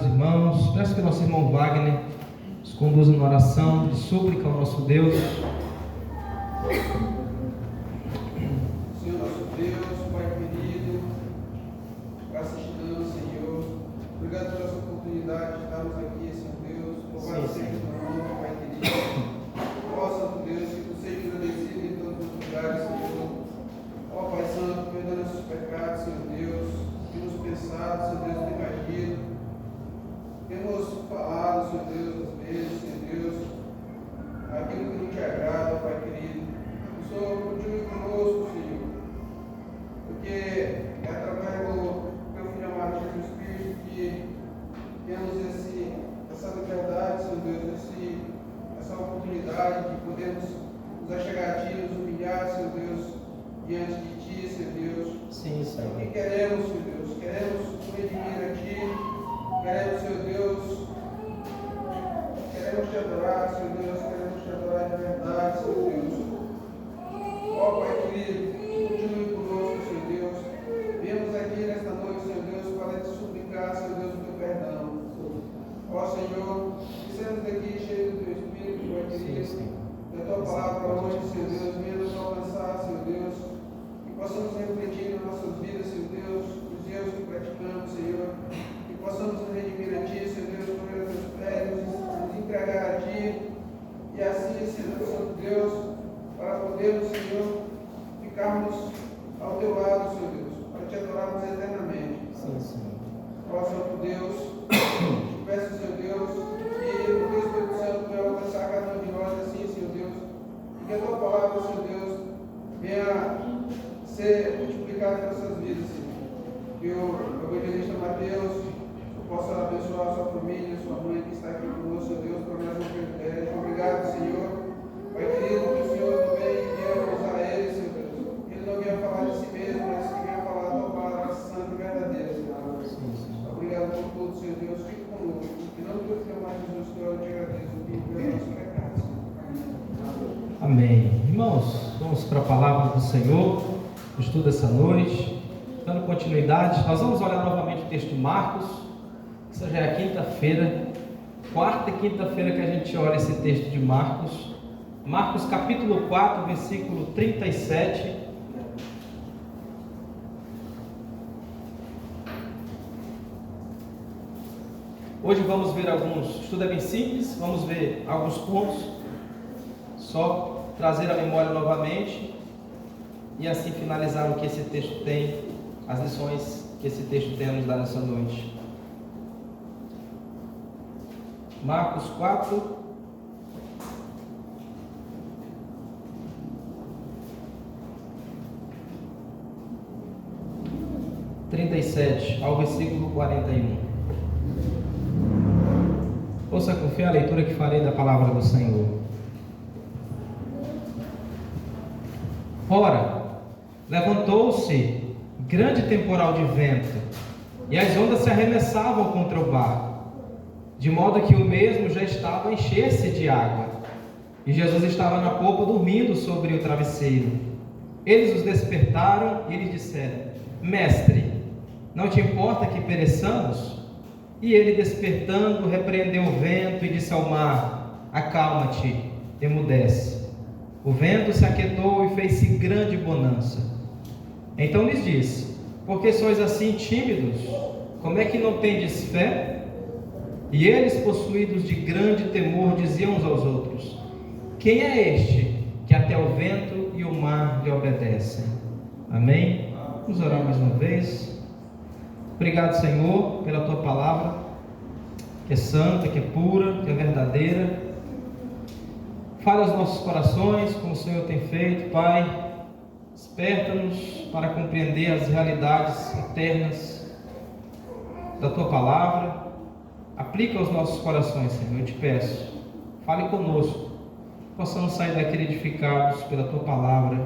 irmãos. Peço que nosso irmão Wagner nos conduza na oração de súplica ao nosso Deus. Senhor nosso Deus, Pai querido, graças te damos, Senhor. Obrigado pela essa oportunidade de estarmos aqui, Senhor Deus. Louvado seja o teu nome, Pai querido. Ó Santo Deus, que tu seja agradecido em todos os lugares, Senhor. Ó Pai Santo, perdoa nossos pecados, Senhor Deus. Temos pensado, Senhor Deus, tem agido. Temos falado, Senhor Deus, às vezes, Senhor Deus, aquilo que não te agrada, Pai querido. O Senhor continue conosco, Senhor, porque é através do teu Filho amado Jesus Cristo que temos essa liberdade, Senhor Deus, essa oportunidade de podermos nos achegar a Ti, nos humilhar, Senhor Deus, diante de Ti, Senhor Deus. Sim, Senhor. E queremos, Senhor Deus, queremos redimir a Ti, queremos, Senhor Deus, queremos Te adorar, Senhor Deus, queremos Te adorar de verdade, Senhor Deus. Ó Pai querido, continue conosco, Senhor Deus. Viemos aqui nesta noite, Senhor Deus, para te suplicar, Senhor Deus, o teu perdão. Ó Senhor, que sejamos aqui cheios do teu Espírito, Pai querido, da tua palavra hoje, Senhor Deus, venha nos alcançar, Senhor Deus, que possamos refletir nas nossas vidas, Senhor Deus, os erros que praticamos, Senhor, que possamos nos redimir a Ti, Senhor Deus, correr aos teus pés, nos entregar a Ti, e assim, Senhor Santo Deus, para podermos, Senhor, ficarmos ao teu lado, Senhor Deus, para te adorarmos eternamente. Sim, Senhor. Ó Santo Deus, te peço, Senhor Deus, que o teu Espírito Santo venha alcançar cada um de nós assim, Senhor Deus, e que a tua palavra, Senhor Deus, venha ser multiplicada em nossas vidas, Senhor. Que o evangelista Mateus possa abençoar a sua família, a sua mãe que está aqui conosco, Senhor Deus, para mais um privilégio. Obrigado, Senhor. Pai querido, que o Senhor também venha usar ele, Senhor Deus. Que ele não venha falar de si mesmo, mas que venha falar da tua palavra santa e verdadeira, Senhor. Obrigado por tudo, Senhor Deus. Fique conosco. Que não teu filho mais Jesus, que eu te agradeço. Fique pelos nossos pecados. Amém. Irmãos, vamos para a palavra do Senhor, o estudo dessa noite. Dando continuidade, nós vamos olhar novamente o texto de Marcos. Essa já é a quinta-feira, quarta e quinta-feira que a gente olha esse texto de Marcos. Marcos capítulo 4, versículo 37. Hoje vamos ver alguns, o estudo é bem simples, vamos ver alguns pontos, só trazer a memória novamente e assim finalizar o que esse texto tem, as lições que esse texto tem a nos dar nessa noite. Marcos 4, ao versículo 41. Ouça com fé a leitura que farei da palavra do Senhor. Ora, levantou-se grande temporal de vento, e as ondas se arremessavam contra o barco, de modo que o mesmo já estava a encher-se de água, e Jesus estava na popa dormindo sobre o travesseiro. Eles os despertaram e lhe disseram: Mestre, não te importa que pereçamos? E ele, despertando, repreendeu o vento e disse ao mar: Acalma-te, emudece. O vento se aquietou e fez-se grande bonança. Então lhes disse: Por que sois assim tímidos? Como é que não tendes fé? E eles, possuídos de grande temor, diziam uns aos outros: Quem é este que até o vento e o mar lhe obedecem? Amém? Vamos orar mais uma vez. Obrigado, Senhor, pela tua palavra, que é santa, que é pura, que é verdadeira. Fale aos nossos corações, como o Senhor tem feito, Pai. Desperta-nos para compreender as realidades eternas da tua palavra. Aplica aos nossos corações, Senhor, eu te peço. Fale conosco, possamos sair daqui edificados pela tua palavra,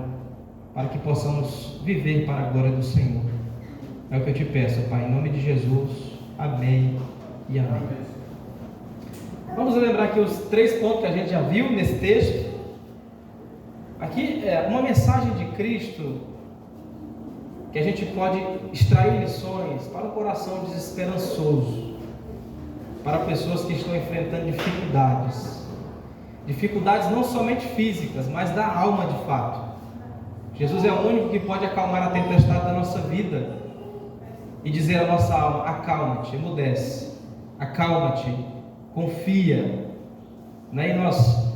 para que possamos viver para a glória do Senhor. É o que eu te peço, Pai, em nome de Jesus. Amém e amém. Vamos lembrar aqui os 3 pontos que a gente já viu nesse texto. Aqui é uma mensagem de Cristo que a gente pode extrair lições para o coração desesperançoso. para pessoas que estão enfrentando dificuldades. Dificuldades não somente físicas, mas da alma de fato. Jesus é o único que pode acalmar a tempestade da nossa vida e dizer à nossa alma: acalma-te, emudece, acalma-te, confia. E nós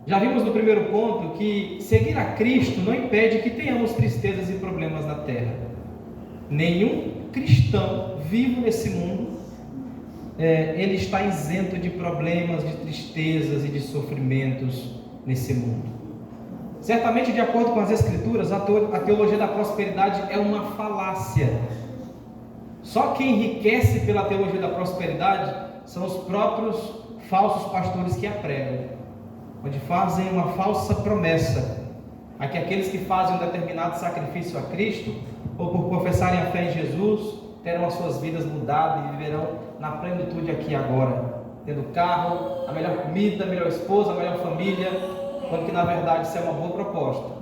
já vimos no primeiro ponto que seguir a Cristo não impede que tenhamos tristezas e problemas na terra. Nenhum cristão vivo nesse mundo ele está isento de problemas, de tristezas e de sofrimentos nesse mundo. Certamente, de acordo com as Escrituras, a teologia da prosperidade é uma falácia. Só quem enriquece pela teologia da prosperidade são os próprios falsos pastores que a pregam, onde fazem uma falsa promessa a que aqueles que fazem um determinado sacrifício a Cristo, ou por professarem a fé em Jesus, terão as suas vidas mudadas e viverão na plenitude aqui e agora, tendo carro, a melhor comida, a melhor esposa, a melhor família, quando que na verdade isso é uma boa proposta,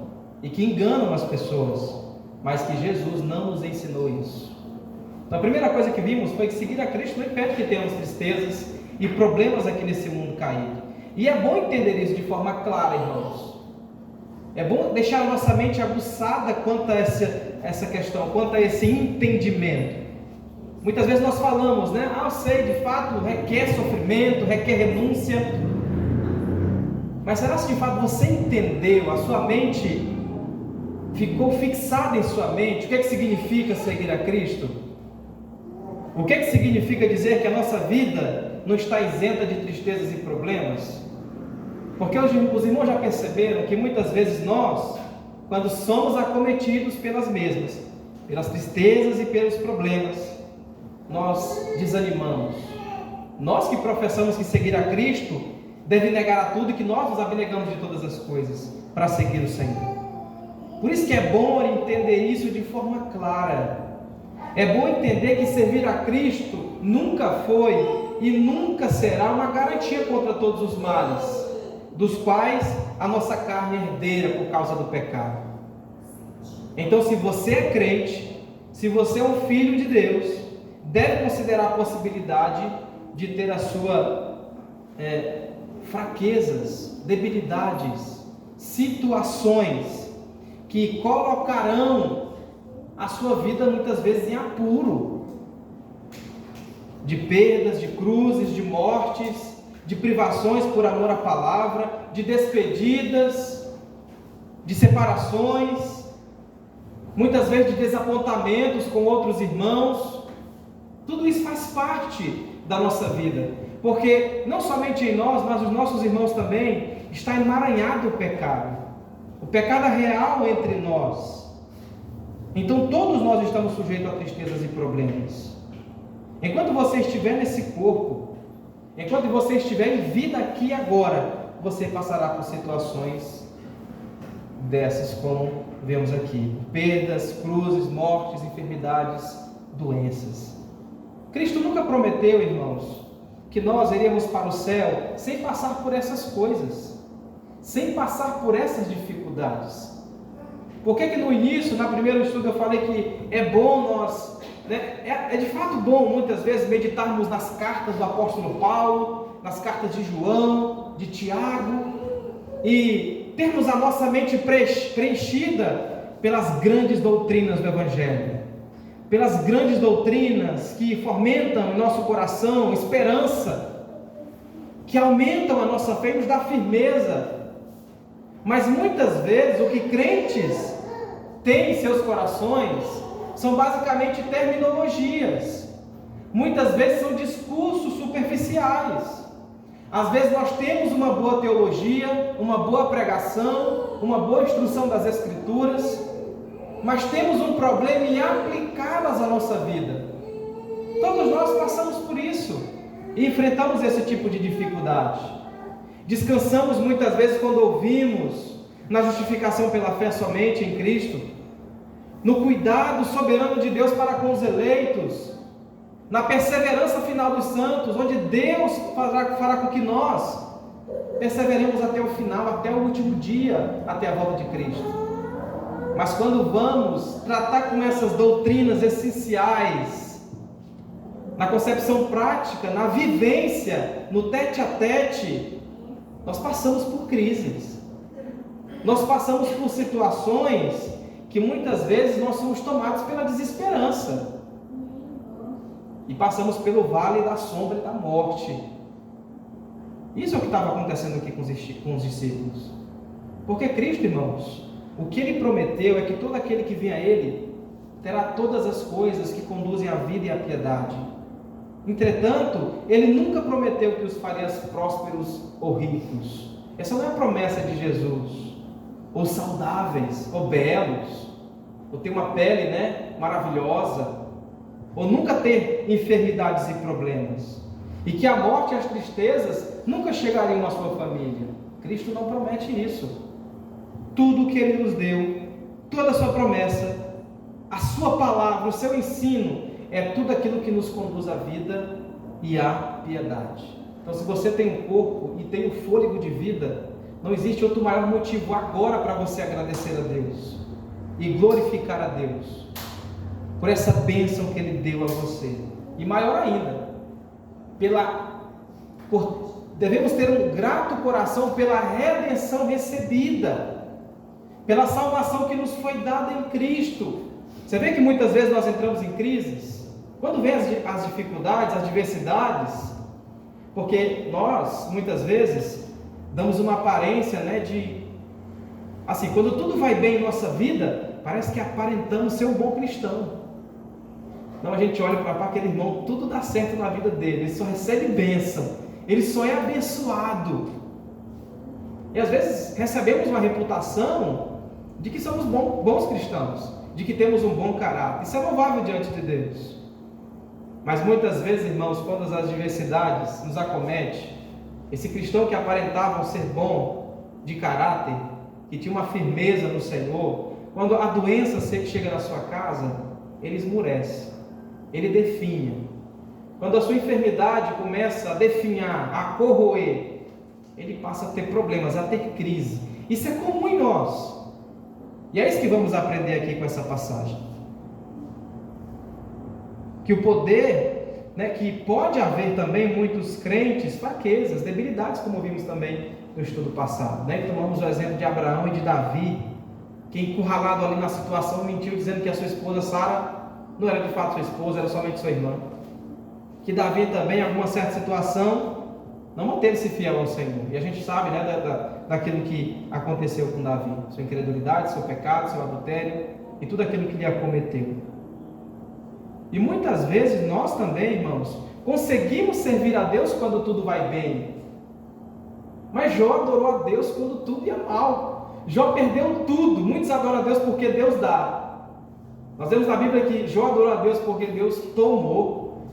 e que enganam as pessoas, mas que Jesus não nos ensinou isso. Então a primeira coisa que vimos foi que seguir a Cristo não impede que tenhamos tristezas e problemas aqui nesse mundo caído. E é bom entender isso de forma clara, irmãos. É bom deixar a nossa mente aguçada quanto a essa questão, quanto a esse entendimento. Muitas vezes nós falamos, eu sei, de fato requer sofrimento, requer renúncia. Mas será que de fato você entendeu, a sua mente ficou fixada em sua mente? O que é que significa seguir a Cristo? O que é que significa dizer que a nossa vida não está isenta de tristezas e problemas? Porque os irmãos já perceberam que muitas vezes nós, quando somos acometidos pelas mesmas, pelas tristezas e pelos problemas, nós desanimamos. Nós que professamos que seguir a Cristo deve negar a tudo e que nós nos abnegamos de todas as coisas para seguir o Senhor. Por isso que é bom entender isso de forma clara. É bom entender que servir a Cristo nunca foi e nunca será uma garantia contra todos os males, dos quais a nossa carne é herdeira por causa do pecado. Então, se você é crente, se você é um filho de Deus, deve considerar a possibilidade de ter as suas fraquezas, debilidades, situações que colocarão a sua vida muitas vezes em apuro, de perdas, de cruzes, de mortes, de privações por amor à palavra, de despedidas, de separações, muitas vezes de desapontamentos com outros irmãos. Tudo isso faz parte da nossa vida, porque não somente em nós, mas os nossos irmãos também, está emaranhado o pecado real entre nós. Então todos nós estamos sujeitos a tristezas e problemas. Enquanto você estiver nesse corpo, enquanto você estiver em vida aqui e agora, você passará por situações dessas, como vemos aqui: perdas, cruzes, mortes, enfermidades, doenças. Cristo nunca prometeu, irmãos, que nós iríamos para o céu sem passar por essas coisas, sem passar por essas dificuldades. Por que no início, na primeiro estudo, eu falei que é bom nós, é de fato bom muitas vezes meditarmos nas cartas do apóstolo Paulo, nas cartas de João, de Tiago, e termos a nossa mente preenchida pelas grandes doutrinas do Evangelho, pelas grandes doutrinas que fomentam em nosso coração esperança, que aumentam a nossa fé e nos dá firmeza. Mas muitas vezes o que crentes têm em seus corações são basicamente terminologias. Muitas vezes são discursos superficiais. Às vezes nós temos uma boa teologia, uma boa pregação, uma boa instrução das Escrituras, mas temos um problema em aplicá-las à nossa vida. Todos nós passamos por isso e enfrentamos esse tipo de dificuldade. Descansamos muitas vezes quando ouvimos na justificação pela fé somente em Cristo, no cuidado soberano de Deus para com os eleitos, na perseverança final dos santos, onde Deus fará com que nós perseveremos até o final, até o último dia, até a volta de Cristo. Mas quando vamos tratar com essas doutrinas essenciais, na concepção prática, na vivência, no tete-a-tete, nós passamos por crises. Nós passamos por situações que muitas vezes nós somos tomados pela desesperança. E passamos pelo vale da sombra e da morte. Isso é o que estava acontecendo aqui com os discípulos. Porque Cristo, irmãos, o que Ele prometeu é que todo aquele que vem a Ele terá todas as coisas que conduzem à vida e à piedade. Entretanto, Ele nunca prometeu que os faria prósperos ou ricos. Essa não é a promessa de Jesus. Ou saudáveis, ou belos, ou ter uma pele, maravilhosa, ou nunca ter enfermidades e problemas. E que a morte e as tristezas nunca chegariam à sua família. Cristo não promete isso. Tudo que Ele nos deu, toda a sua promessa, a sua palavra, o seu ensino, é tudo aquilo que nos conduz à vida e à piedade. Então, se você tem um corpo e tem um fôlego de vida, não existe outro maior motivo agora para você agradecer a Deus e glorificar a Deus por essa bênção que Ele deu a você. E maior ainda, devemos ter um grato coração pela redenção recebida, pela salvação que nos foi dada em Cristo. Você vê que muitas vezes nós entramos em crises, quando vem as dificuldades, as adversidades, porque nós, muitas vezes, damos uma aparência, assim, quando tudo vai bem em nossa vida, parece que aparentamos ser um bom cristão. Então a gente olha para aquele irmão, tudo dá certo na vida dele, ele só recebe bênção, ele só é abençoado. E às vezes recebemos uma reputação de que somos bons cristãos, de que temos um bom caráter. Isso é louvável diante de Deus. Mas muitas vezes, irmãos, quando as adversidades nos acometem, esse cristão que aparentava ser bom de caráter, que tinha uma firmeza no Senhor, quando a doença chega na sua casa, ele esmurece, ele definha. Quando a sua enfermidade começa a definhar, a corroer, ele passa a ter problemas, a ter crise. Isso é comum em nós. E é isso que vamos aprender aqui com essa passagem. Que o poder, que pode haver também muitos crentes, fraquezas, debilidades, como vimos também no estudo passado. Tomamos o exemplo de Abraão e de Davi, que encurralado ali na situação mentiu dizendo que a sua esposa Sara não era de fato sua esposa, era somente sua irmã. Que Davi também, em alguma certa situação, não manteve-se fiel ao Senhor. E a gente sabe daquilo que aconteceu com Davi, sua incredulidade, seu pecado, seu adultério e tudo aquilo que lhe acometeu. E muitas vezes nós também, irmãos, conseguimos servir a Deus quando tudo vai bem. Mas Jó adorou a Deus quando tudo ia mal. Jó perdeu tudo. Muitos adoram a Deus porque Deus dá. Nós vemos na Bíblia que Jó adorou a Deus porque Deus tomou.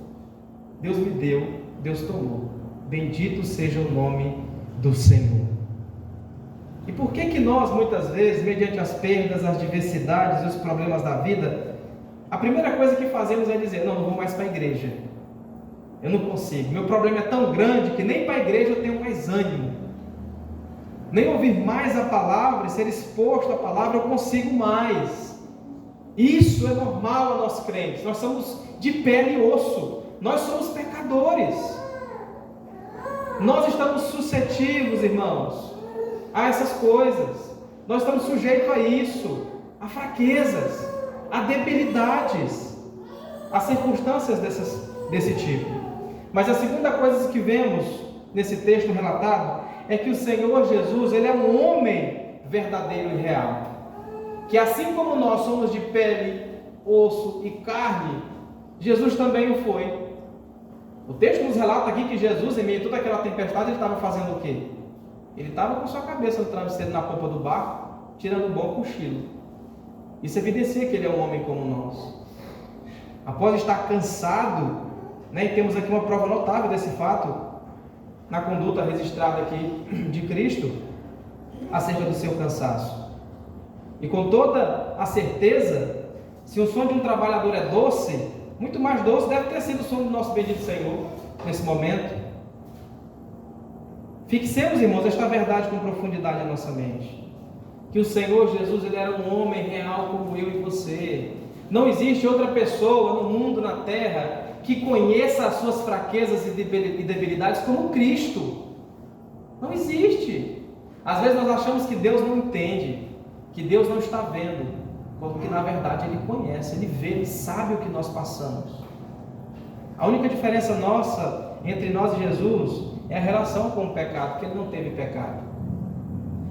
Deus me deu, Deus tomou. Bendito seja o nome do Senhor. E por que nós, muitas vezes, mediante as perdas, as diversidades e os problemas da vida, a primeira coisa que fazemos é dizer, não vou mais para a igreja. Eu não consigo. Meu problema é tão grande que nem para a igreja eu tenho mais ânimo. Nem ouvir mais a palavra, ser exposto à palavra eu consigo mais. Isso é normal a nós crentes. Nós somos de pele e osso. Nós somos pecadores. Nós estamos suscetíveis, irmãos, a essas coisas. Nós estamos sujeitos a isso, a fraquezas, a debilidades, a circunstâncias desse tipo. Mas a segunda coisa que vemos nesse texto relatado é que o Senhor Jesus, Ele é um homem verdadeiro e real, que assim como nós somos de pele, osso e carne, Jesus também o foi. O texto nos relata aqui que Jesus, em meio a toda aquela tempestade, ele estava fazendo o quê? Ele estava com sua cabeça no travesseiro na polpa do barco, tirando um bom cochilo. Isso evidencia que ele é um homem como nós. Após estar cansado, e temos aqui uma prova notável desse fato, na conduta registrada aqui de Cristo, acerca do seu cansaço. E com toda a certeza, se o sono de um trabalhador é doce, muito mais doce deve ter sido o sono do nosso bendito Senhor, nesse momento. Fixemos, irmãos, esta verdade com profundidade na nossa mente. Que o Senhor Jesus, Ele era um homem real como eu e você. Não existe outra pessoa no mundo, na terra, que conheça as suas fraquezas e debilidades como Cristo. Não existe. Às vezes nós achamos que Deus não entende, que Deus não está vendo, porque na verdade Ele conhece, Ele vê, Ele sabe o que nós passamos. A única diferença nossa entre nós e Jesus é a relação com o pecado, porque Ele não teve pecado.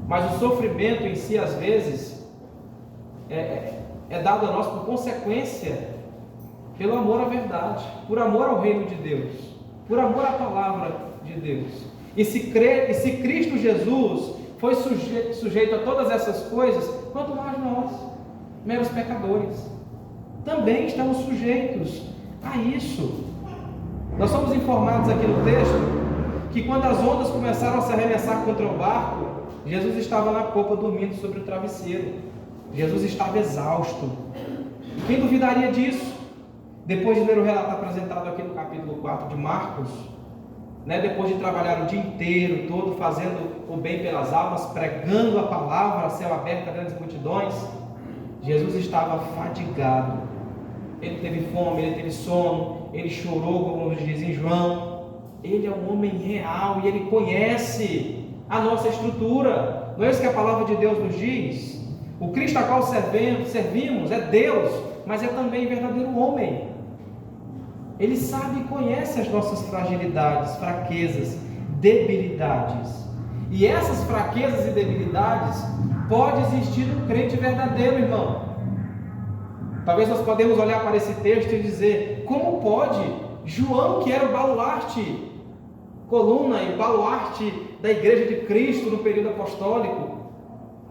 Mas o sofrimento em si, às vezes, é dado a nós por consequência, pelo amor à verdade, por amor ao reino de Deus, por amor à palavra de Deus. E se Cristo Jesus foi sujeito a todas essas coisas, quanto mais nós, meros pecadores, também estamos sujeitos a isso. Nós somos informados aqui no texto que quando as ondas começaram a se arremessar contra o barco, Jesus estava na popa dormindo sobre o travesseiro. Jesus estava exausto. E quem duvidaria disso? Depois de ler o relato apresentado aqui no capítulo 4 de Marcos, depois de trabalhar o dia inteiro todo, fazendo o bem pelas almas, pregando a palavra a céu aberto a grandes multidões, Jesus estava fadigado. Ele teve fome, ele teve sono, ele chorou, como nos diz em João. Ele é um homem real e ele conhece a nossa estrutura. Não é isso que a palavra de Deus nos diz? O Cristo a qual servimos é Deus, mas é também verdadeiro homem. Ele sabe e conhece as nossas fragilidades, fraquezas, debilidades. E essas fraquezas e debilidades pode existir no crente verdadeiro, irmão. Talvez nós podemos olhar para esse texto e dizer: como pode João, que era o baluarte, coluna e baluarte da igreja de Cristo no período apostólico,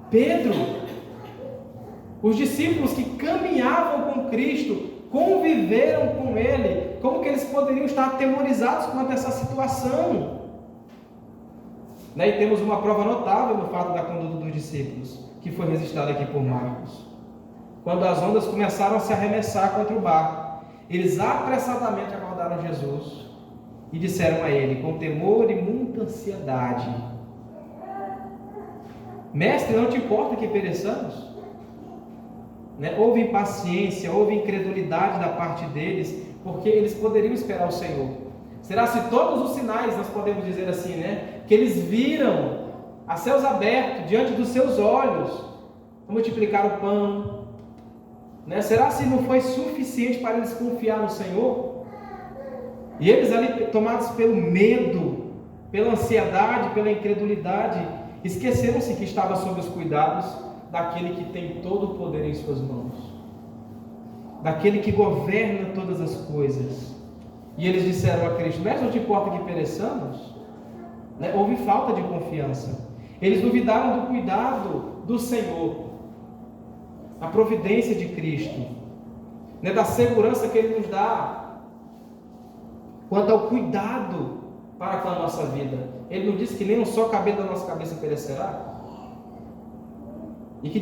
Pedro, os discípulos que caminhavam com Cristo, conviveram com Ele, como que eles poderiam estar atemorizados quanto a essa situação? E temos uma prova notável no fato da conduta dos discípulos, que foi registrada aqui por Marcos. Quando as ondas começaram a se arremessar contra o barco, eles apressadamente acordaram Jesus e disseram a Ele, com temor e muita ansiedade: Mestre, não te importa que pereçamos? Houve impaciência, houve incredulidade da parte deles, porque eles poderiam esperar o Senhor. Será se todos os sinais, nós podemos dizer assim, que eles viram a céus abertos diante dos seus olhos, multiplicar o pão, será se não foi suficiente para eles confiar no Senhor? E eles ali, tomados pelo medo, pela ansiedade, pela incredulidade, esqueceram-se que estava sob os cuidados daquele que tem todo o poder em suas mãos, daquele que governa todas as coisas. E eles disseram a Cristo: Mestre, não te importa que pereçamos? Houve falta de confiança. Eles duvidaram do cuidado do Senhor, a providência de Cristo, da segurança que Ele nos dá quanto ao cuidado para com a nossa vida. Ele não disse que nem um só cabelo da nossa cabeça perecerá? E que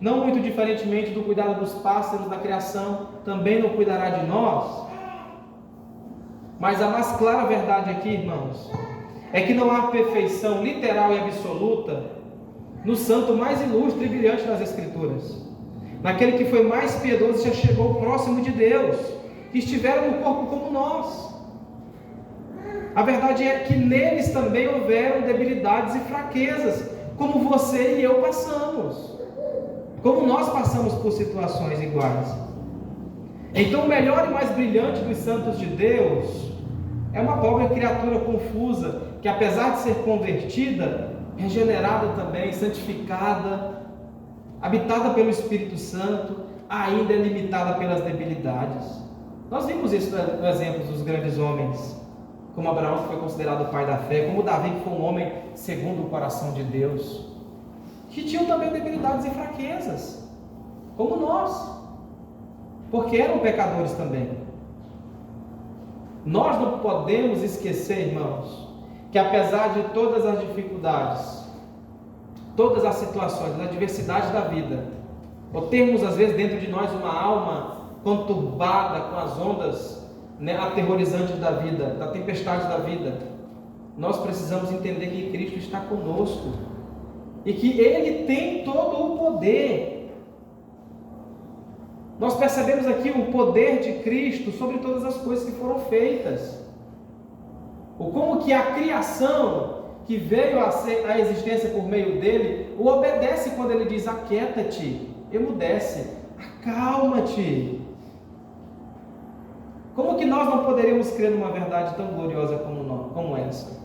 não muito diferentemente do cuidado dos pássaros da criação, também não cuidará de nós? Mas a mais clara verdade aqui, irmãos, é que não há perfeição literal e absoluta no santo mais ilustre e brilhante das Escrituras, naquele que foi mais piedoso e já chegou próximo de Deus, que estiveram no corpo como nós. A verdade é que neles também houveram debilidades e fraquezas, como você e eu passamos, como nós passamos por situações iguais. Então o melhor e mais brilhante dos santos de Deus é uma pobre criatura confusa, que apesar de ser convertida, regenerada também, santificada, habitada pelo Espírito Santo, ainda é limitada pelas debilidades. Nós vimos isso no exemplo dos grandes homens, como Abraão, que foi considerado o pai da fé, como Davi, que foi um homem segundo o coração de Deus, que tinham também debilidades e fraquezas, como nós, porque eram pecadores também. Nós não podemos esquecer, irmãos, que apesar de todas as dificuldades, todas as situações, as adversidades da vida, ou termos às vezes dentro de nós uma alma conturbada com as ondas aterrorizantes da vida, da tempestade da vida, nós precisamos entender que Cristo está conosco e que Ele tem todo o poder. Nós percebemos aqui o poder de Cristo sobre todas as coisas que foram feitas. Ou como que a criação que veio à existência por meio dele, o obedece quando ele diz: aquieta-te, emudece, acalma-te. Como que nós não poderíamos crer numa verdade tão gloriosa como essa?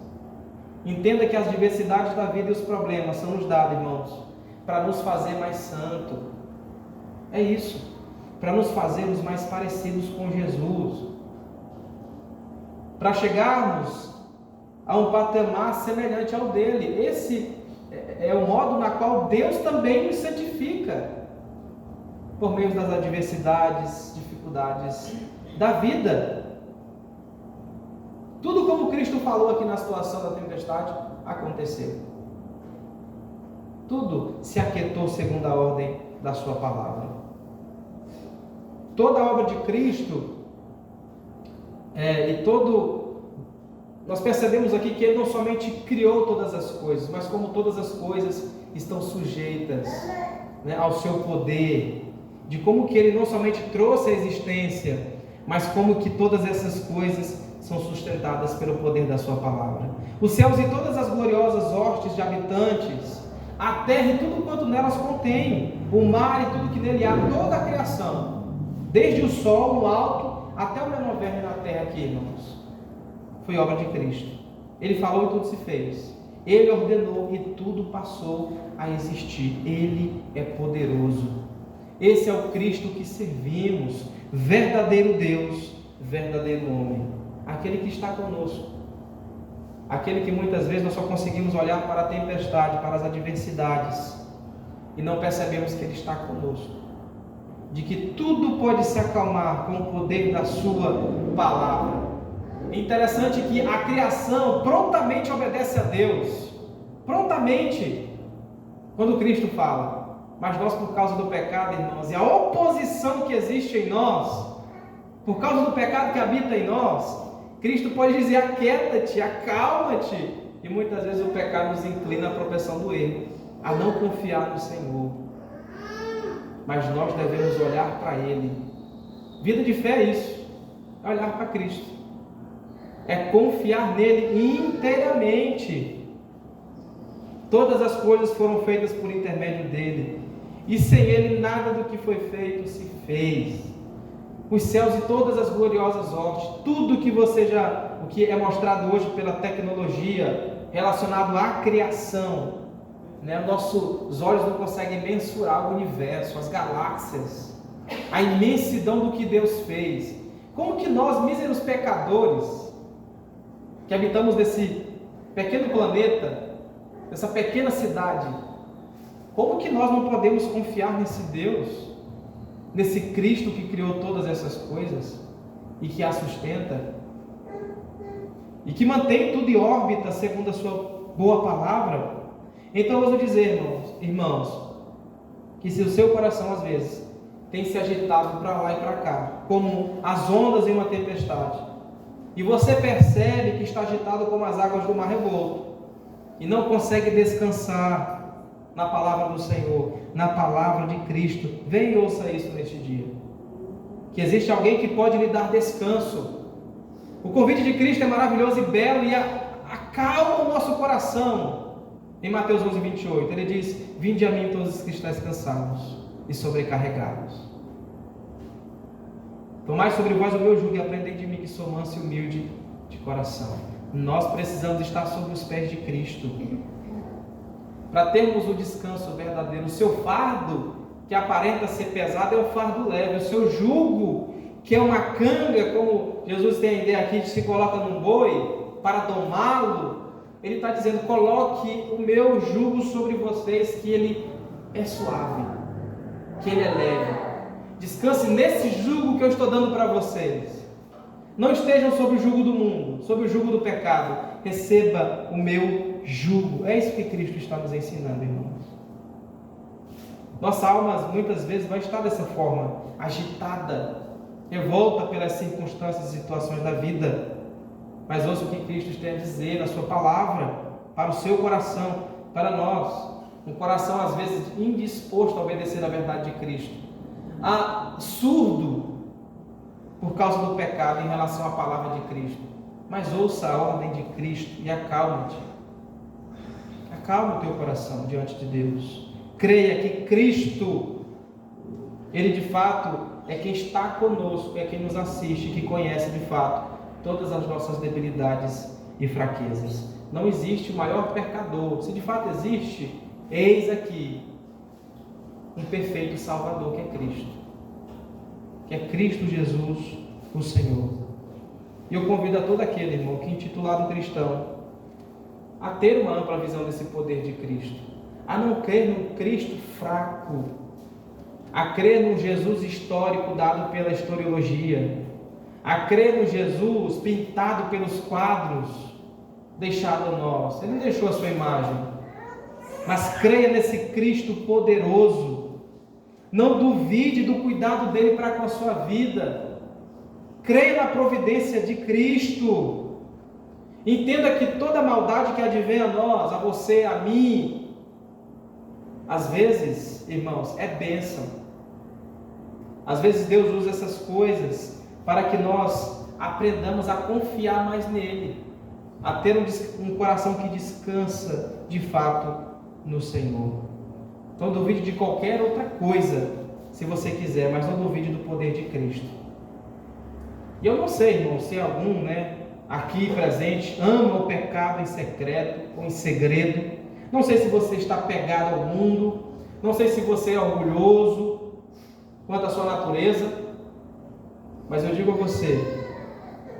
Entenda que as diversidades da vida e os problemas são nos dados, irmãos, para nos fazer mais santos. É isso, para nos fazermos mais parecidos com Jesus, para chegarmos a um patamar semelhante ao dele. Esse é o modo na qual Deus também nos santifica, por meio das adversidades, dificuldades da vida. Tudo como Cristo falou aqui na situação da tempestade, aconteceu. Tudo se aquietou segundo a ordem da sua palavra. Toda a obra de Cristo, nós percebemos aqui que Ele não somente criou todas as coisas, mas como todas as coisas estão sujeitas, né, ao seu poder, de como que Ele não somente trouxe a existência, mas como que todas essas coisas são sustentadas pelo poder da sua palavra. Os céus e todas as gloriosas hostes de habitantes, a terra e tudo quanto nelas contém, o mar e tudo que nele há, toda a criação, desde o sol no alto até o menor verme na terra aqui, irmãos, foi obra de Cristo. Ele falou e tudo se fez. Ele ordenou e tudo passou a existir. Ele é poderoso. Esse é o Cristo que servimos, verdadeiro Deus, verdadeiro homem, aquele que está conosco, aquele que muitas vezes nós só conseguimos olhar para a tempestade, para as adversidades, e não percebemos que Ele está conosco, de que tudo pode se acalmar com o poder da sua palavra. É interessante que a criação prontamente obedece a Deus, prontamente, quando Cristo fala. Mas nós, por causa do pecado, irmãos, e a oposição que existe em nós, por causa do pecado que habita em nós, Cristo pode dizer: aquieta-te, acalma-te, e muitas vezes o pecado nos inclina à propensão do erro, a não confiar no Senhor. Mas nós devemos olhar para Ele. Vida de fé é isso, é olhar para Cristo, é confiar nele inteiramente. Todas as coisas foram feitas por intermédio dele, e sem ele nada do que foi feito se fez. Os céus e todas as gloriosas hostes, tudo que o que é mostrado hoje pela tecnologia relacionado à criação, né? Nossos olhos não conseguem mensurar o universo, as galáxias, a imensidão do que Deus fez. Como que nós, míseros pecadores, que habitamos nesse pequeno planeta, essa pequena cidade, como que nós não podemos confiar nesse Deus, nesse Cristo que criou todas essas coisas e que a sustenta e que mantém tudo em órbita segundo a sua boa palavra? Então eu vou dizer, irmãos, que se o seu coração às vezes tem se agitado para lá e para cá, como as ondas em uma tempestade, e você percebe que está agitado como as águas do mar revolto, e não consegue descansar na palavra do Senhor, na palavra de Cristo, vem e ouça isso neste dia, que existe alguém que pode lhe dar descanso. O convite de Cristo é maravilhoso e belo e acalma o nosso coração. Em Mateus 11:28, ele diz: vinde a mim todos os que estáis cansados e sobrecarregados, tomai sobre vós o meu jugo e aprendei de mim, que sou manso e humilde de coração. Nós precisamos estar sobre os pés de Cristo para termos o descanso verdadeiro. O seu fardo, que aparenta ser pesado, é um fardo leve. O seu jugo, que é uma canga, como Jesus tem a ideia aqui de se coloca num boi para domá-lo, ele está dizendo: coloque o meu jugo sobre vocês, que ele é suave, que ele é leve. Descanse nesse jugo que eu estou dando para vocês. Não estejam sob o jugo do mundo, sob o jugo do pecado. Receba o meu jugo. É isso que Cristo está nos ensinando, irmãos. Nossa alma muitas vezes vai estar dessa forma, agitada, revolta pelas circunstâncias e situações da vida. Mas ouça o que Cristo tem a dizer na sua palavra, para o seu coração, para nós. Um coração às vezes indisposto a obedecer a verdade de Cristo. surdo por causa do pecado em relação à palavra de Cristo. Mas ouça a ordem de Cristo e acalma-te. Acalma o teu coração diante de Deus. Creia que Cristo, Ele de fato é quem está conosco, é quem nos assiste, que conhece de fato todas as nossas debilidades e fraquezas. Não existe o maior pecador. Se de fato existe, eis aqui um perfeito Salvador, que é Cristo. Que é Cristo Jesus, o Senhor. E eu convido a todo aquele irmão que é intitulado cristão a ter uma ampla visão desse poder de Cristo, a não crer num Cristo fraco, a crer num Jesus histórico dado pela historiologia, a crer no Jesus pintado pelos quadros deixado a nós. Ele não deixou a sua imagem, mas creia nesse Cristo poderoso. Não duvide do cuidado dele para com a sua vida. Creia na providência de Cristo. Entenda que toda maldade que advém a nós, a você, a mim, às vezes, irmãos, é bênção. Às vezes Deus usa essas coisas para que nós aprendamos a confiar mais nele, a ter um coração que descansa de fato no Senhor. Não duvide de qualquer outra coisa, se você quiser, mas não duvide do poder de Cristo. E eu não sei, irmão, se algum, aqui presente ama o pecado em secreto ou em segredo. Não sei se você está pegado ao mundo, não sei se você é orgulhoso quanto à sua natureza, mas eu digo a você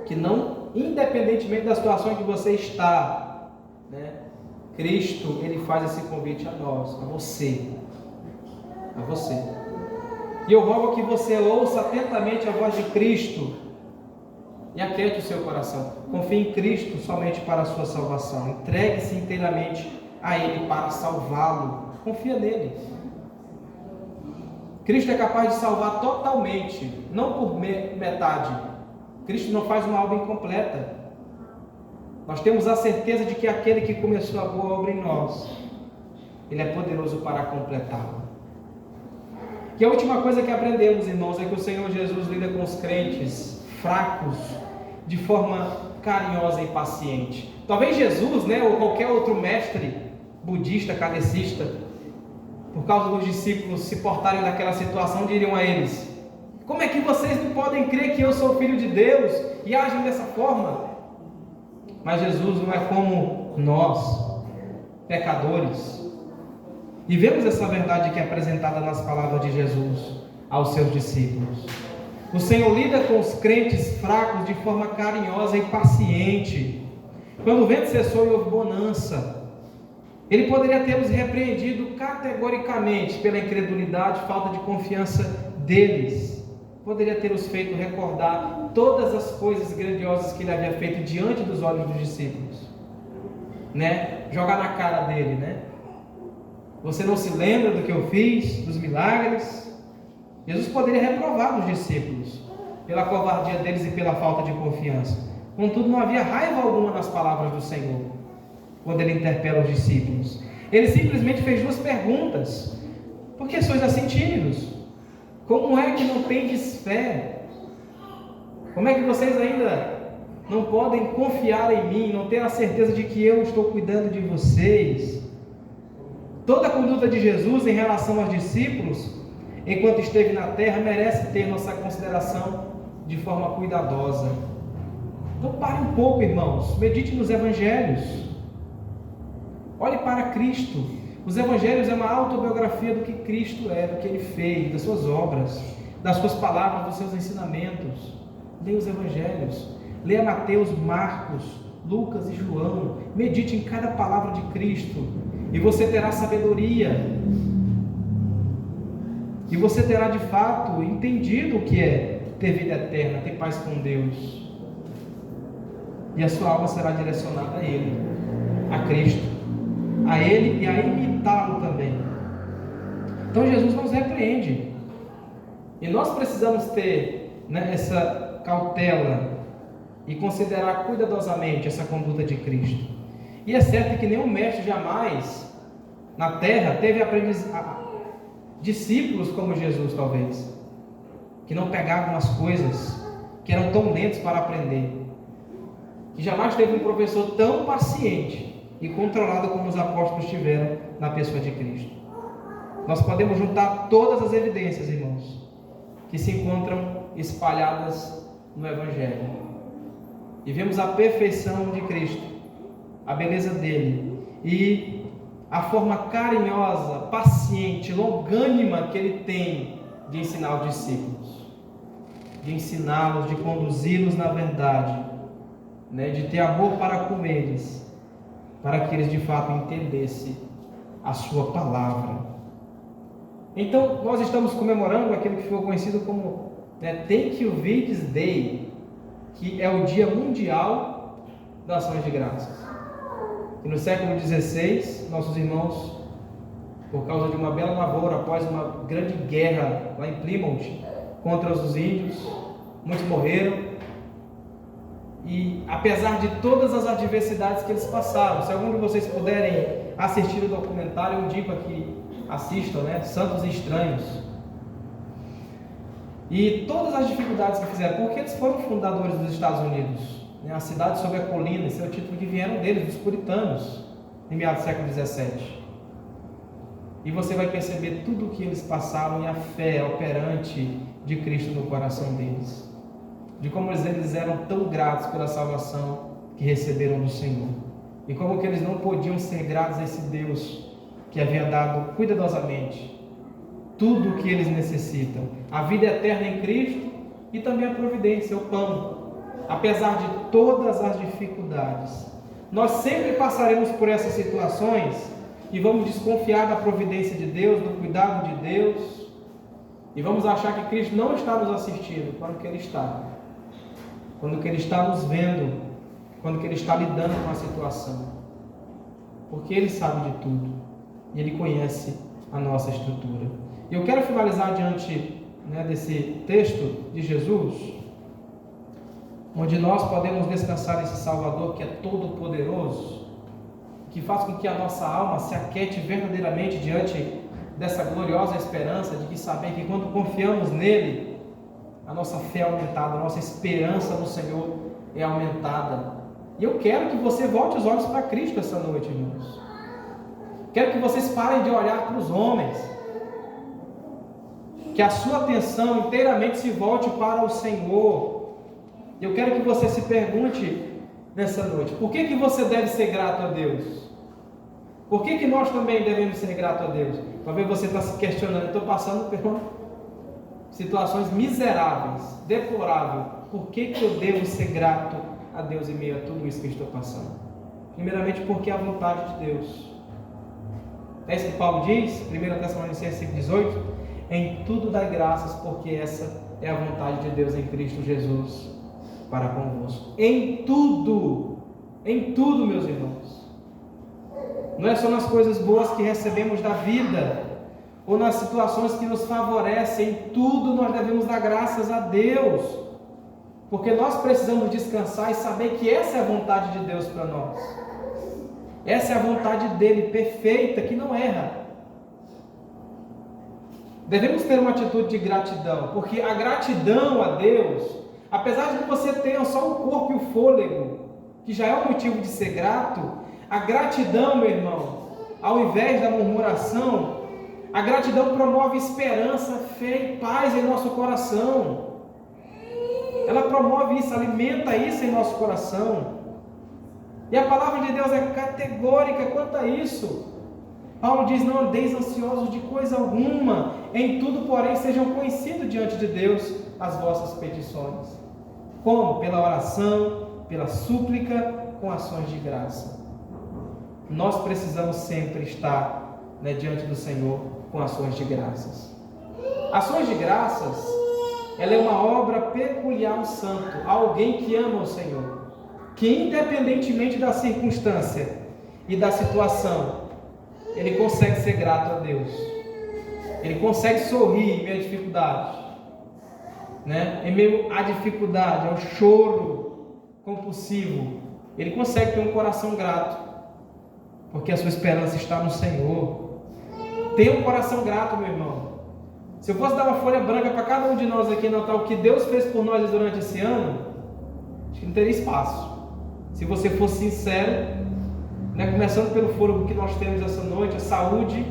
que não, independentemente da situação em que você está, Cristo, Ele faz esse convite a nós, a você. E eu rogo que você ouça atentamente a voz de Cristo e aquiete o seu coração. Confie em Cristo somente para a sua salvação. Entregue-se inteiramente a Ele para salvá-lo. Confia nele. Cristo é capaz de salvar totalmente, não por metade. Cristo não faz uma obra incompleta. Nós temos a certeza de que aquele que começou a boa obra em nós, Ele é poderoso para completá-la. E a última coisa que aprendemos, irmãos, é que o Senhor Jesus lida com os crentes fracos de forma carinhosa e paciente. Talvez Jesus, ou qualquer outro mestre budista, kardecista, por causa dos discípulos se portarem naquela situação, diriam a eles: como é que vocês não podem crer que eu sou filho de Deus e agem dessa forma? Mas Jesus não é como nós, pecadores. E vemos essa verdade que é apresentada nas palavras de Jesus aos seus discípulos. O Senhor lida com os crentes fracos de forma carinhosa e paciente. Quando o vento cessou e houve bonança, Ele poderia ter os repreendido categoricamente pela incredulidade, falta de confiança deles. Poderia ter os feito recordar todas as coisas grandiosas que Ele havia feito diante dos olhos dos discípulos. Jogar na cara dele, Você não se lembra do que eu fiz, dos milagres? Jesus poderia reprovar os discípulos pela covardia deles e pela falta de confiança. Contudo, não havia raiva alguma nas palavras do Senhor quando Ele interpela os discípulos. Ele simplesmente fez duas perguntas: por que sois assim tímidos? Como é que não tendes fé? Como é que vocês ainda não podem confiar em mim, não ter a certeza de que eu estou cuidando de vocês? Toda a conduta de Jesus em relação aos discípulos, enquanto esteve na terra, merece ter nossa consideração de forma cuidadosa. Então pare um pouco, irmãos, medite nos evangelhos, olhe para Cristo. Os evangelhos é uma autobiografia do que Cristo é, do que Ele fez, das suas obras, das suas palavras, dos seus ensinamentos. Leia os evangelhos, leia Mateus, Marcos, Lucas e João, medite em cada palavra de Cristo, e você terá sabedoria, e você terá de fato entendido o que é ter vida eterna, ter paz com Deus, e a sua alma será direcionada a Ele, a Cristo, a Ele e a imitá-lo também. Então Jesus nos repreende, e nós precisamos ter essa cautela e considerar cuidadosamente essa conduta de Cristo. E é certo que nenhum mestre jamais na terra teve discípulos como Jesus, talvez. que não pegavam as coisas, que eram tão lentos para aprender, que jamais teve um professor tão paciente e controlado como os apóstolos tiveram na pessoa de Cristo. Nós podemos juntar todas as evidências, irmãos, que se encontram espalhadas no Evangelho, e vemos a perfeição de Cristo, a beleza dele e a forma carinhosa, paciente, longânima que ele tem de ensinar os discípulos, de ensiná-los, de conduzi-los na verdade, de ter amor para com eles, para que eles de fato entendessem a sua palavra. Então, nós estamos comemorando aquilo que ficou conhecido como Thank You Weeks Day, que é o Dia Mundial das Ações de Graças. E no século XVI, nossos irmãos, por causa de uma bela lavoura, após uma grande guerra lá em Plymouth, contra os índios, muitos morreram. E apesar de todas as adversidades que eles passaram, se algum de vocês puderem assistir o documentário, eu digo aqui, assistam, Santos e Estranhos. E todas as dificuldades que fizeram, porque eles foram fundadores dos Estados Unidos, a cidade sobre a colina, esse é o título que vieram deles, dos puritanos, em meados do século XVII. E você vai perceber tudo o que eles passaram e a fé operante de Cristo no coração deles, de como eles eram tão gratos pela salvação que receberam do Senhor, e como que eles não podiam ser gratos a esse Deus que havia dado cuidadosamente tudo o que eles necessitam, a vida eterna em Cristo e também a providência, o pão. Apesar de todas as dificuldades, nós sempre passaremos por essas situações e vamos desconfiar da providência de Deus, do cuidado de Deus, e vamos achar que Cristo não está nos assistindo, quando que Ele está, quando que Ele está nos vendo, quando que Ele está lidando com a situação, porque Ele sabe de tudo e Ele conhece a nossa estrutura. E eu quero finalizar diante desse texto de Jesus, onde nós podemos descansar nesse Salvador que é todo poderoso, que faz com que a nossa alma se aquete verdadeiramente diante dessa gloriosa esperança de que saber que quando confiamos nele, a nossa fé é aumentada, a nossa esperança no Senhor é aumentada. E eu quero que você volte os olhos para Cristo essa noite, irmãos. Quero que vocês parem de olhar para os homens, que a sua atenção inteiramente se volte para o Senhor. Eu quero que você se pergunte nessa noite, por que você deve ser grato a Deus? Por que nós também devemos ser gratos a Deus? Talvez você está se questionando, estou passando por situações miseráveis, deploráveis. Por que eu devo ser grato a Deus em meio a tudo isso que estou passando? Primeiramente porque é a vontade de Deus. É isso que Paulo diz, 1 Tessalonicenses 5,18, em tudo dai graças, porque essa é a vontade de Deus em Cristo Jesus para convosco. Em tudo, meus irmãos. Não é só nas coisas boas que recebemos da vida, ou nas situações que nos favorecem, em tudo nós devemos dar graças a Deus, porque nós precisamos descansar e saber que essa é a vontade de Deus para nós. Essa é a vontade dele, perfeita, que não erra. Devemos ter uma atitude de gratidão, porque a gratidão a Deus, apesar de que você tenha só o corpo e o fôlego, que já é um motivo de ser grato, a gratidão, meu irmão, ao invés da murmuração, a gratidão promove esperança, fé e paz em nosso coração. Ela promove isso, alimenta isso em nosso coração. E a palavra de Deus é categórica quanto a isso. Paulo diz, não andeis ansiosos de coisa alguma, em tudo, porém, sejam conhecidos diante de Deus as vossas petições. Como? Pela oração, pela súplica, com ações de graça. Nós precisamos sempre estar diante do Senhor com ações de graças. Ações de graças, ela é uma obra peculiar ao santo, a alguém que ama o Senhor, que independentemente da circunstância e da situação, ele consegue ser grato a Deus. Ele consegue sorrir em meio à dificuldade, em meio à dificuldade, ao choro compulsivo. Ele consegue ter um coração grato, porque a sua esperança está no Senhor. Tenha um coração grato, meu irmão. Se eu fosse dar uma folha branca para cada um de nós aqui anotar o que Deus fez por nós durante esse ano, acho que não teria espaço. Se você for sincero, né, começando pelo fôlego que nós temos essa noite, a saúde.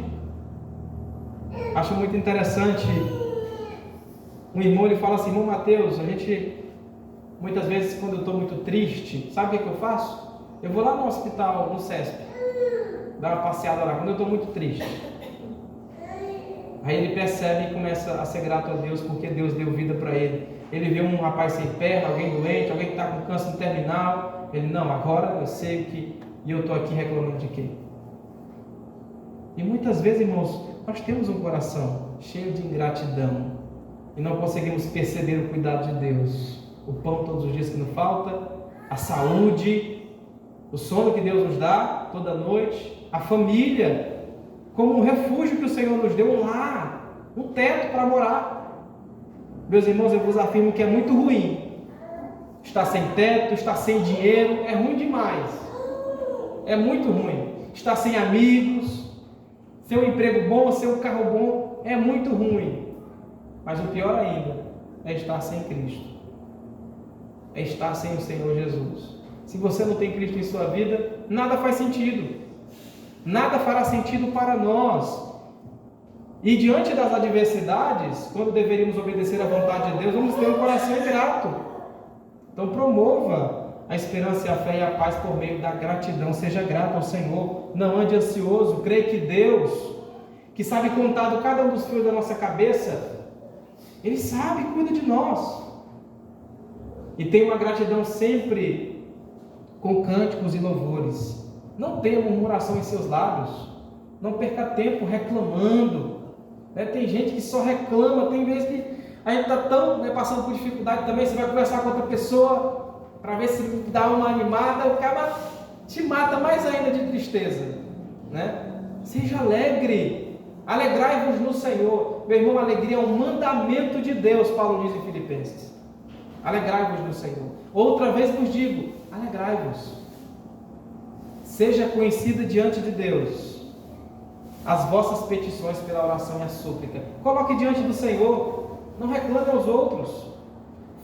Acho muito interessante. Um irmão, ele fala assim: irmão Mateus, a gente, muitas vezes quando eu estou muito triste, sabe o que eu faço? Eu vou lá no hospital, no CESP, dar uma passeada lá, quando eu estou muito triste. Aí ele percebe e começa a ser grato a Deus, porque Deus deu vida para ele. Ele vê um rapaz sem perna, alguém doente, alguém que está com câncer terminal. Ele: não, agora eu sei que... E eu estou aqui reclamando de quê? E muitas vezes, irmãos, nós temos um coração cheio de ingratidão e não conseguimos perceber o cuidado de Deus. O pão todos os dias que nos falta, a saúde, o sono que Deus nos dá toda noite, a família como um refúgio que o Senhor nos deu, um lar, um teto para morar. Meus irmãos, eu vos afirmo que é muito ruim estar sem teto, estar sem dinheiro, é ruim demais. É muito ruim. Estar sem amigos, sem um emprego bom, sem um carro bom, é muito ruim. Mas o pior ainda é estar sem Cristo. É estar sem o Senhor Jesus. Se você não tem Cristo em sua vida, nada faz sentido. Nada fará sentido para nós. E diante das adversidades, quando deveríamos obedecer à vontade de Deus, vamos ter um coração ingrato. Então promova a esperança e a fé e a paz por meio da gratidão. Seja grato ao Senhor, não ande ansioso. Creia que Deus, que sabe contar de cada um dos fios da nossa cabeça, Ele sabe, cuida de nós. E tem uma gratidão sempre com cânticos e louvores. Não tenha murmuração em seus lábios. Não perca tempo reclamando. Tem gente que só reclama. Tem vezes que a gente está tão passando por dificuldade também. Você vai conversar com outra pessoa para ver se dá uma animada. O cara te mata mais ainda de tristeza. Seja alegre. Alegrai-vos no Senhor. Meu irmão, a alegria é um mandamento de Deus, Paulo diz em Filipenses. Alegrai-vos no Senhor. Outra vez vos digo, alegrai-vos. Seja conhecida diante de Deus as vossas petições pela oração e a súplica. Coloque diante do Senhor. Não reclame aos outros.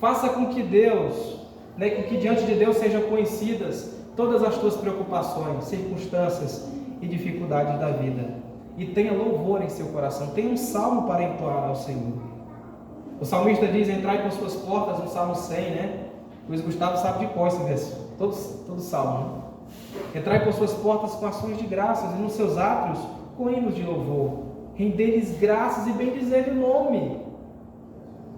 Faça com que Deus, com que diante de Deus sejam conhecidas todas as tuas preocupações, circunstâncias e dificuldades da vida. E tenha louvor em seu coração. Tenha um salmo para entoar ao Senhor. O salmista diz: entrai com suas portas, no Salmo 100, Luiz Gustavo sabe de cor esse verso. Todo salmo, Entrai por suas portas com ações de graças e nos seus átrios com hinos de louvor. Rendei-lhes graças e bendizei o nome.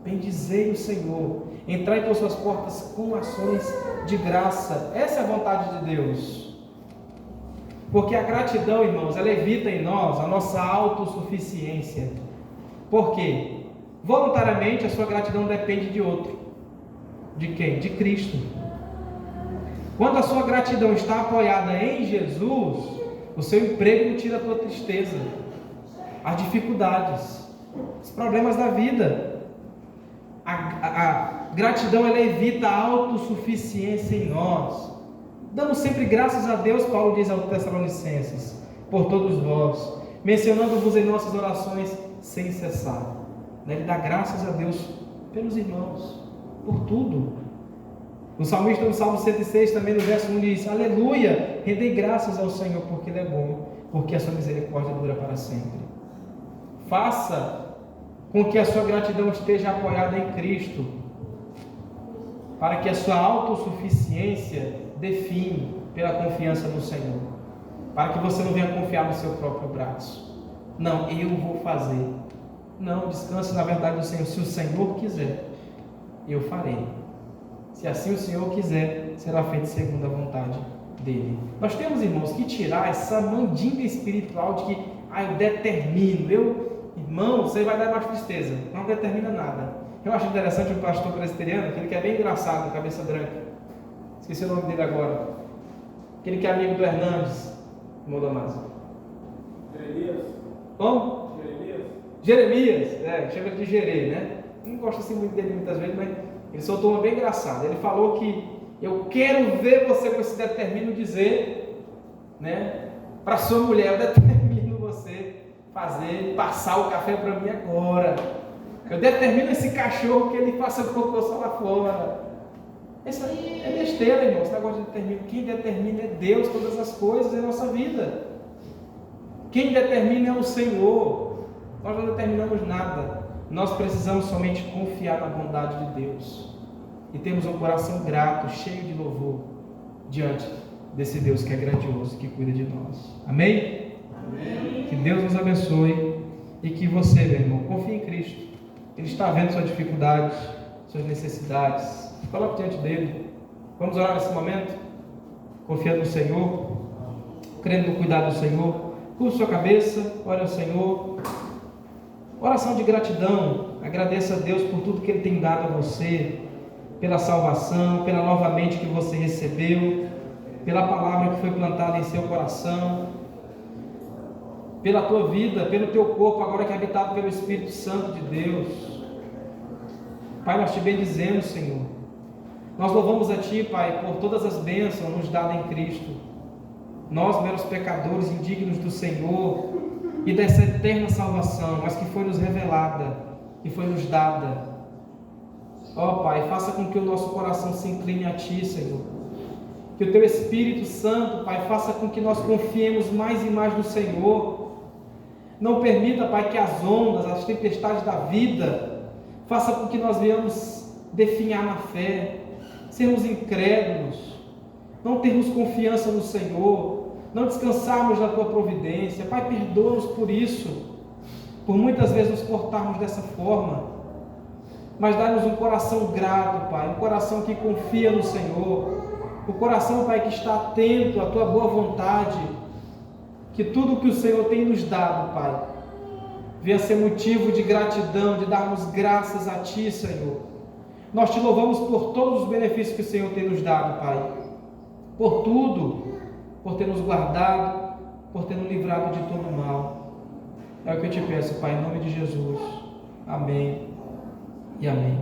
Bendizei o Senhor. Entrai por suas portas com ações de graça. Essa é a vontade de Deus. Porque a gratidão, irmãos, ela evita em nós a nossa autossuficiência. Por quê? Voluntariamente a sua gratidão depende de outro. De quem? De Cristo. Quando a sua gratidão está apoiada em Jesus, o seu emprego não tira a tua tristeza, as dificuldades, os problemas da vida. A gratidão, ela evita a autossuficiência em nós. Damos sempre graças a Deus, Paulo diz aos Tessalonicenses, por todos vós, mencionando-vos em nossas orações sem cessar. Ele dá graças a Deus pelos irmãos, por tudo. O salmista no Salmo 106 também no verso 1 diz: aleluia, rendei graças ao Senhor porque Ele é bom, porque a sua misericórdia dura para sempre. Faça com que a sua gratidão esteja apoiada em Cristo, para que a sua autossuficiência define pela confiança no Senhor, para que você não venha confiar no seu próprio braço. Não, eu vou fazer. Não, descanse na verdade do Senhor. Se o Senhor quiser, eu farei. Se assim o Senhor quiser, será feito segundo a vontade dEle. Nós temos, irmãos, que tirar essa mandinga espiritual de que eu determino. Irmão, você vai dar mais tristeza. Não determina nada. Eu acho interessante um pastor presbiteriano, que ele que é bem engraçado, cabeça branca. Esqueci o nome dele agora. Aquele que é amigo do Hernandes, irmão Damásio. Jeremias. Como? Jeremias. Chama ele de Jerê, Não gosto assim muito dele muitas vezes, mas ele soltou uma bem engraçada. Ele falou que eu quero ver você com esse determino dizer, para sua mulher, eu determino você passar o café para mim agora. Eu determino esse cachorro que ele faça cocô só lá fora. Isso aí é besteira, irmão. Esse negócio de determinar. Quem determina é Deus, todas as coisas em nossa vida. Quem determina é o Senhor. Nós não determinamos nada. Nós precisamos somente confiar na bondade de Deus. E temos um coração grato, cheio de louvor, diante desse Deus que é grandioso, que cuida de nós. Amém? Amém. Que Deus nos abençoe e que você, meu irmão, confie em Cristo. Ele está vendo suas dificuldades, suas necessidades. Coloque diante dele. Vamos orar nesse momento? Confiando no Senhor, crendo no cuidado do Senhor. Curva sua cabeça, ore ao Senhor. Oração de gratidão. Agradeça a Deus por tudo que Ele tem dado a você, pela salvação, pela nova mente que você recebeu, pela palavra que foi plantada em seu coração, pela tua vida, pelo teu corpo, agora que é habitado pelo Espírito Santo de Deus. Pai, nós te bendizemos, Senhor. Nós louvamos a Ti, Pai, por todas as bênçãos nos dadas em Cristo. Nós, meros pecadores, indignos do Senhor e dessa eterna salvação, mas que foi nos revelada, que foi nos dada. Ó Pai, faça com que o nosso coração se incline a Ti, Senhor. Que o Teu Espírito Santo, Pai, faça com que nós confiemos mais e mais no Senhor. Não permita, Pai, que as ondas, as tempestades da vida, faça com que nós venhamos definhar na fé, sermos incrédulos, não termos confiança no Senhor, não descansarmos na Tua providência. Pai, perdoa-nos por isso, por muitas vezes nos portarmos dessa forma. Mas dá-nos um coração grato, Pai, um coração que confia no Senhor, um coração, Pai, que está atento à Tua boa vontade, que tudo que o Senhor tem nos dado, Pai, venha ser motivo de gratidão, de darmos graças a Ti, Senhor. Nós Te louvamos por todos os benefícios que o Senhor tem nos dado, Pai, por tudo, por ter nos guardado, por ter nos livrado de todo mal. É o que eu Te peço, Pai, em nome de Jesus. Amém e amém.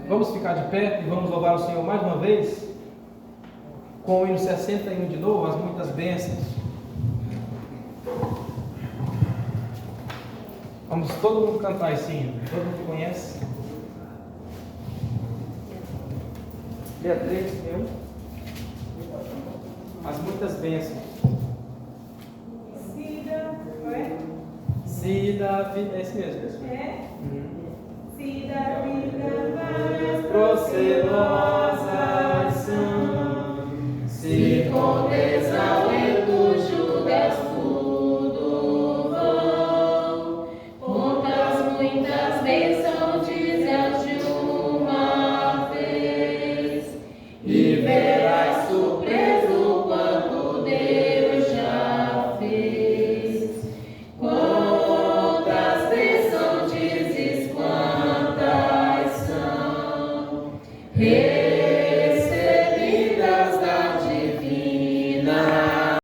Vamos ficar de pé e vamos louvar o Senhor mais uma vez, com o hino 61 de novo, as muitas bênçãos. Vamos todo mundo cantar esse hino, todo mundo conhece? Beatriz, eu. As muitas bênçãos. Se da vida, é esse mesmo. É? Se da vida várias Procelosas são, se com desalento julgas tudo vão, contas muitas bênçãos dizes de uma vez, e verás surpreso quanto Deus já fez. Quantas bênçãos dizes, quantas são?